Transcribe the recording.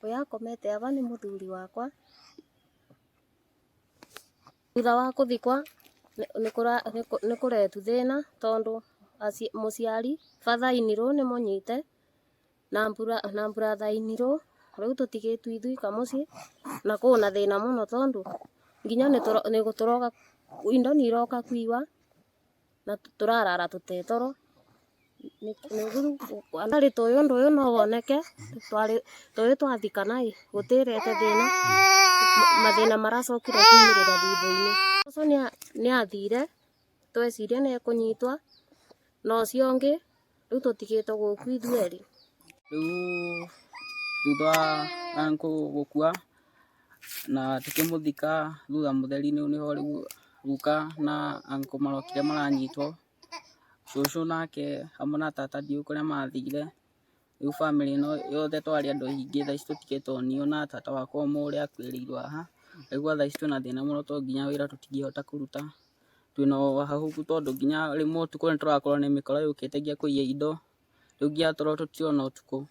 Uya akomete ava ni muthuri wakwa. Thutha wa kuthikwa ni kuretu thina tondu muciari father in-law ni munyite na brother in-law riu tutigitwe ithuika mucii na kuna thina muno tondu nginya turoka indo ni iroka kwiwa na turarara tutee toro ndari tuyu undu uyu no woneke tuyu twathikana gutirete thina mathina maracokire kumirira thutha-ini ucio ni athire tweciria ni ekunyitwa no ucio ungi riu tutigitwe guku ithueri. Riu thutha wa uncle gukua na tukimuthika thutha mutheri niho riu guka na uncle marokire maranyitwo cucu nake hamwe na tata ndiu kuria mathire. Riu family ino yothe twari andu aingi thaici tutigitwo niu na tata wakwa umwe uria akuirirwe haha. Riu thaici twina thina muno tondu nginya wira tutingihota kuruta twina wahahuku tondu nginya rimwe utuku niturakorwo ni mikora yukite nginya kuiya indo riu nginya toro tutirona utuku.